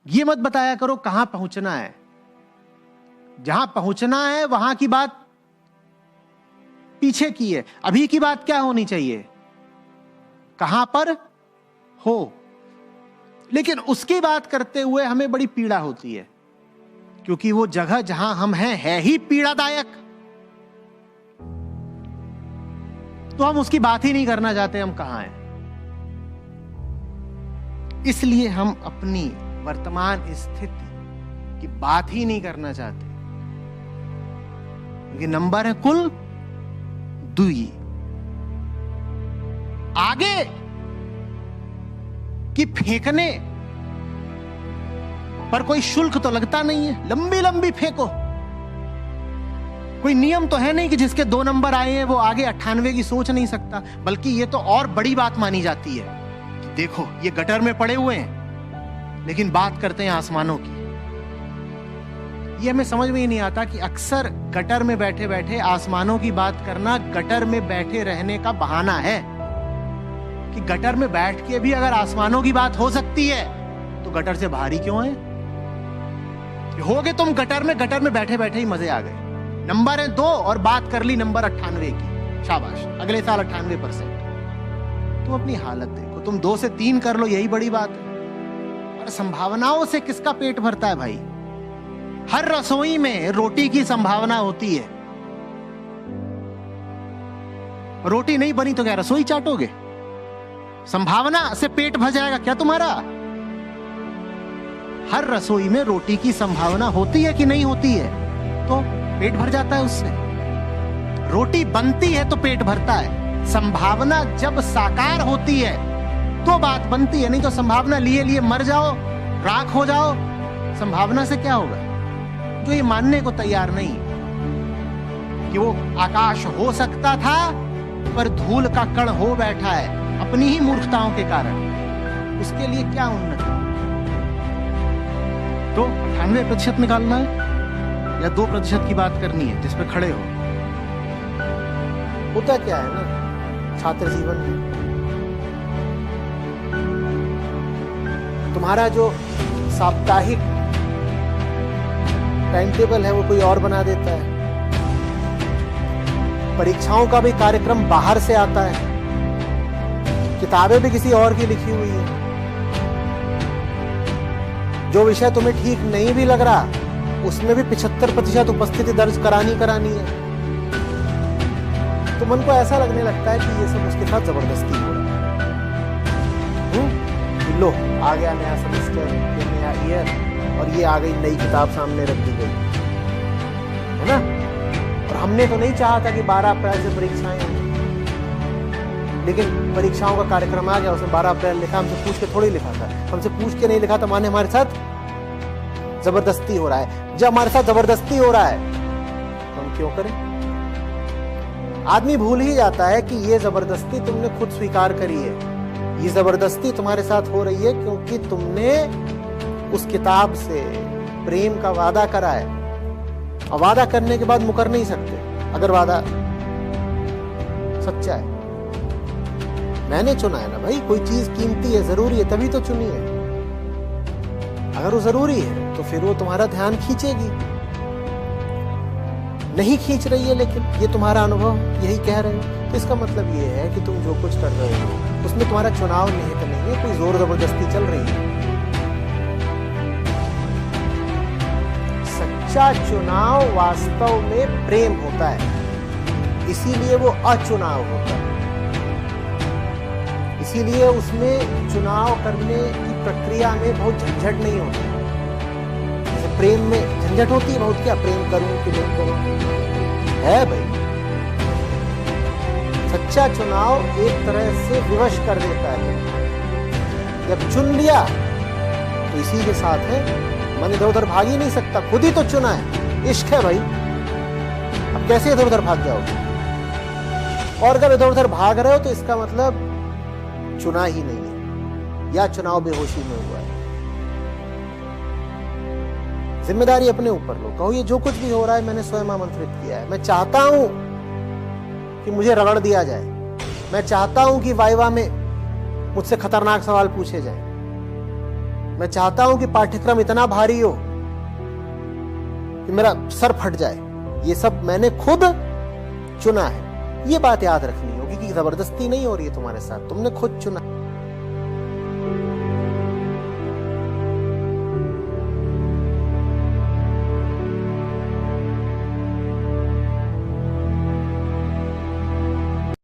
ये मत बताया करो कहां पहुंचना है। जहां पहुंचना है वहां की बात पीछे की है। अभी की बात क्या होनी चाहिए, कहां पर हो। लेकिन उसकी बात करते हुए हमें बड़ी पीड़ा होती है, क्योंकि वो जगह जहां हम हैं है ही पीड़ादायक। तो हम उसकी बात ही नहीं करना चाहते हम कहां हैं। इसलिए हम अपनी वर्तमान स्थिति की बात ही नहीं करना चाहते, क्योंकि नंबर है कुल 2। आगे कि फेंकने पर कोई शुल्क तो लगता नहीं है, लंबी लंबी फेंको। कोई नियम तो है नहीं कि जिसके 2 नंबर आए हैं वो आगे 98 की सोच नहीं सकता। बल्कि ये तो और बड़ी बात मानी जाती है कि देखो ये गटर में पड़े हुए हैं, लेकिन बात करते हैं आसमानों की। ये हमें समझ में ही नहीं आता कि अक्सर गटर में बैठे बैठे आसमानों की बात करना गटर में बैठे रहने का बहाना है। कि गटर में बैठ के भी अगर आसमानों की बात हो सकती है तो गटर से बाहर ही क्यों है। होगे तुम गटर में बैठे बैठे ही मजे आ गए। नंबर है 2 और बात कर ली नंबर 98 की, शाबाश, अगले साल 98%। तुम अपनी हालत देखो, तुम 2 से 3 कर लो, यही बड़ी बात है। और संभावनाओं से किसका पेट भरता है भाई। हर रसोई में रोटी की संभावना होती है। रोटी नहीं बनी तो क्या रसोई चाटोगे। संभावना से पेट भर जाएगा क्या तुम्हारा। हर रसोई में रोटी की संभावना होती है कि नहीं होती है, तो पेट भर जाता है उससे। रोटी बनती है तो पेट भरता है। संभावना जब साकार होती है तो बात बनती है, नहीं तो संभावना लिए लिए मर जाओ, राख हो जाओ। संभावना से क्या होगा। जो ये मानने को तैयार नहीं कि वो आकाश हो सकता था पर धूल का कण हो बैठा है अपनी ही मूर्खताओं के कारण, उसके लिए क्या उन्नति। तो 98% निकालना है या 2% की बात करनी है जिस पे खड़े हो। होता क्या है ना छात्र जीवन में, तुम्हारा जो साप्ताहिक टाइम टेबल है वो कोई और बना देता है। परीक्षाओं का भी कार्यक्रम बाहर से आता है, किताबें भी किसी और की लिखी हुई है। जो विषय तुम्हें ठीक नहीं भी लग रहा उसमें भी 75% उपस्थिति दर्ज करानी है। तो मन को ऐसा लगने लगता है कि ये सब उसके साथ जबरदस्ती हो रहा है। लो आ गया नया सेमेस्टर, ये नया ईयर, और ये आ गई नई किताब सामने रख दी गई है ना। और हमने तो नहीं चाहा था कि 12 अप्रैल से परीक्षाएं हों, लेकिन परीक्षाओं का कार्यक्रम आ गया, उसमें 12 अप्रैल लिखा। हमसे पूछ के थोड़ी लिखा था, हमसे पूछ के नहीं लिखा था, माने हमारे साथ जबरदस्ती हो रहा है। जब हमारे साथ जबरदस्ती हो रहा है तो हम क्यों करें। आदमी भूल ही जाता है कि ये जबरदस्ती तुमने खुद स्वीकार करी है। ये जबरदस्ती तुम्हारे साथ हो रही है क्योंकि तुमने उस किताब से प्रेम का वादा करा है, और वादा करने के बाद मुकर नहीं सकते अगर वादा सच्चा है। मैंने चुना है ना भाई, कोई चीज कीमती है, जरूरी है, तभी तो चुनी है। अगर वो जरूरी है तो फिर वो तुम्हारा ध्यान खींचेगी। नहीं खींच रही है लेकिन ये तुम्हारा अनुभव यही कह रहे हो, तो इसका मतलब ये है कि तुम जो कुछ कर रहे हो उसमें तुम्हारा चुनाव निहित नहीं है, कोई जोर जबरदस्ती चल रही है। सच्चा चुनाव वास्तव में प्रेम होता है, इसीलिए वो अचुनाव होता है। इसीलिए उसमें चुनाव करने की प्रक्रिया में बहुत झंझट नहीं होती। जैसे प्रेम में झंझट होती है बहुत, क्या प्रेम करूं कि नहीं करूं है भाई। सच्चा चुनाव एक तरह से विवश कर देता है। जब चुन लिया तो इसी के साथ है, मन इधर उधर भाग ही नहीं सकता, खुद ही तो चुना है, इश्क है भाई। अब कैसे इधर उधर भाग जाओगे। और अगर इधर उधर भाग रहे हो तो इसका मतलब चुना ही नहीं है, या चुनाव बेहोशी में हुआ है। जिम्मेदारी अपने ऊपर लो, कहो ये जो कुछ भी हो रहा है मैंने स्वयं आमंत्रित किया है। मैं चाहता हूं कि मुझे रगड़ दिया जाए, मैं चाहता हूं कि वाइवा में मुझसे खतरनाक सवाल पूछे जाएं, मैं चाहता हूं कि पाठ्यक्रम इतना भारी हो कि मेरा सर फट जाए। ये सब मैंने खुद चुना है। ये बात याद रखनी होगी कि जबरदस्ती नहीं हो रही है तुम्हारे साथ, तुमने खुद चुना।